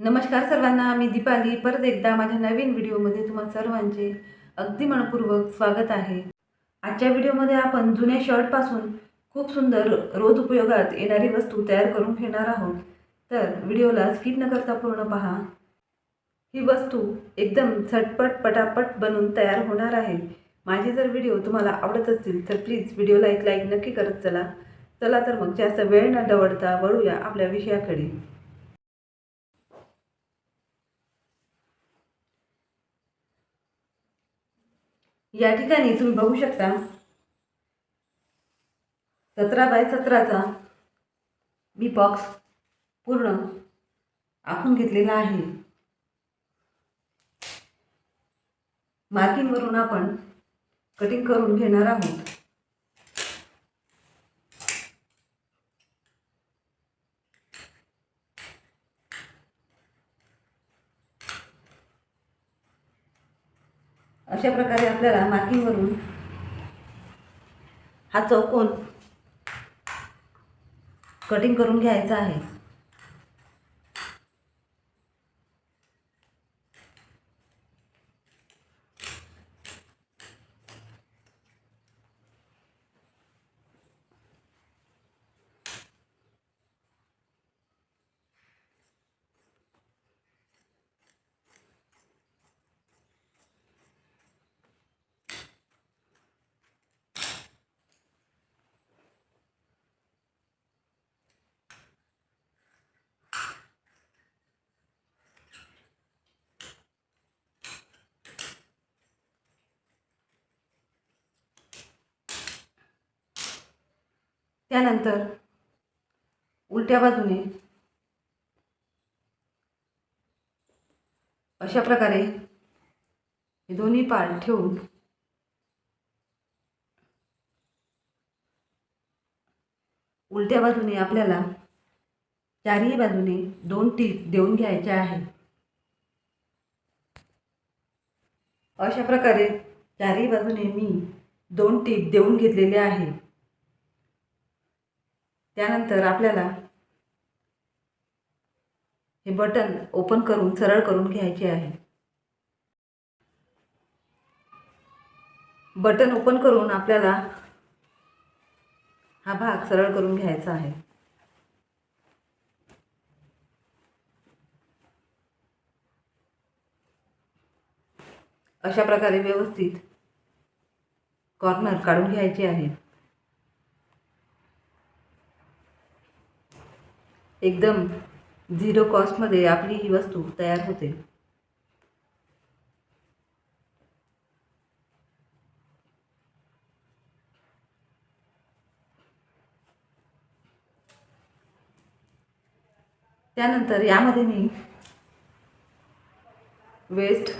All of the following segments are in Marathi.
नमस्कार सर्वांना, मी दीपाली परत एकदा माझ्या नवीन व्हिडिओमध्ये तुम्हा सर्वांचे अगदी मनपूर्वक स्वागत आहे. आजच्या व्हिडिओमध्ये आपण जुन्या शर्टपासून खूप सुंदर रोज उपयोगात येणारी वस्तू तयार करून घेणार आहोत. तर व्हिडिओला स्किप न करता पूर्ण पहा. ही वस्तू एकदम झटपट पटापट बनून तयार होणार आहे. माझे जर व्हिडिओ तुम्हाला आवडत असतील तर प्लीज व्हिडिओला एक लाईक नक्की करत चला. चला तर मग जास्त वेळ न दवडता वळूया आपल्या विषयाकडे. या ठिकाणी तुम्ही बघू शकता 17 बाय 17चा मी बॉक्स पूर्ण आखून घेतलेला आहे. मार्किंगवरून आपण कटिंग करून घेणार आहोत. अशा प्रकारे आपल्याला मार्किंगवरून हा चौकोन कटिंग करून घ्यायचा आहे. त्यानंतर उलट्या बाजूने अशा प्रकारे हे दोन्ही पार्ट ठेवून उलट्या बाजूने आपल्याला चारही बाजूने 2 टीप देऊन घ्यायच्या आहेत. अशा प्रकारे चारही बाजूने मी 2 टीप देऊन घेतलेले आहे. त्यानंतर आपल्याला हे बटन ओपन करून सरळ करून घ्यायचे आहे. बटन ओपन करून आपल्याला हा भाग सरळ करून घ्यायचा आहे. अशा प्रकारे व्यवस्थित कॉर्नर काढून घ्यायचे आहे. एकदम झिरो कॉस्टमध्ये आपली ही वस्तू तयार होते. त्यानंतर यामध्ये मी वेस्ट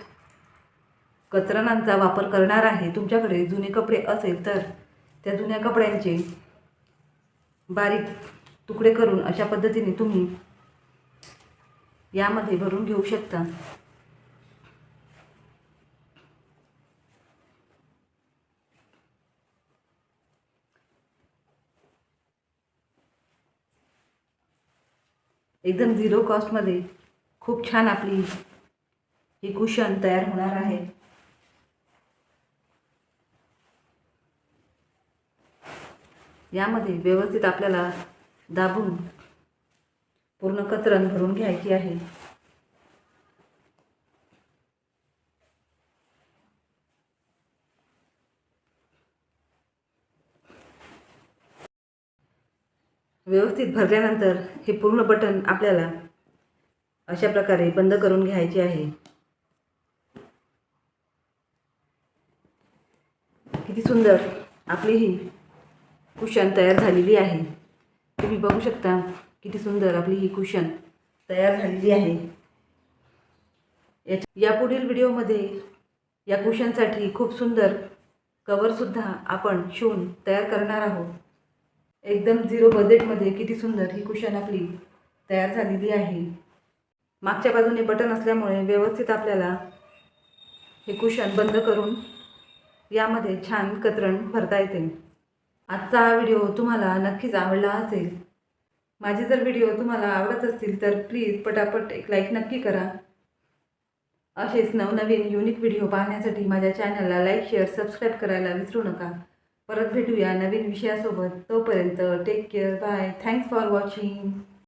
कतरणांचा वापर करणार आहे. तुमच्याकडे जुने कपडे असेल तर त्या जुन्या कपड्यांचे बारीक तुकडे करून अशा पद्धतीने तुम्ही यामध्ये भरून घेऊ शकता. एकदम झिरो कॉस्टमध्ये खूप छान आपली ही कुशन तयार होणार आहे. यामध्ये व्यवस्थित आपल्याला दाबून पूर्ण कतरण भरून घ्यायची आहे. व्यवस्थित भरल्यानंतर हे पूर्ण बटन आपल्याला अशा प्रकारे बंद करून घ्यायचे आहे. किती सुंदर आपली ही कुशन तयार झालेली आहे. तुम्ही बघू शकता किती सुंदर आपली ही कुशन तयार झालेली आहे. यापुढील व्हिडिओमध्ये या कुशनसाठी खूप सुंदर कवरसुद्धा आपण शिवून तयार करणार आहोत. एकदम झिरो बजेटमध्ये किती सुंदर ही कुशन आपली तयार झालेली आहे. मागच्या बाजूने बटन असल्यामुळे व्यवस्थित आपल्याला हे कुशन बंद करून यामध्ये छान कतरण भरता येते. आजचा हा व्हिडिओ तुम्हाला नक्कीच आवडला असेल. माझे जर व्हिडिओ तुम्हाला आवडत असतील तर प्लीज पटापट एक लाईक नक्की करा. असेच नवनवीन युनिक व्हिडिओ पाहण्यासाठी माझ्या चॅनलला लाईक शेअर सबस्क्राईब करायला विसरू नका. परत भेटूया नवीन विषयासोबत. तोपर्यंत take care. Bye. Thanks for watching.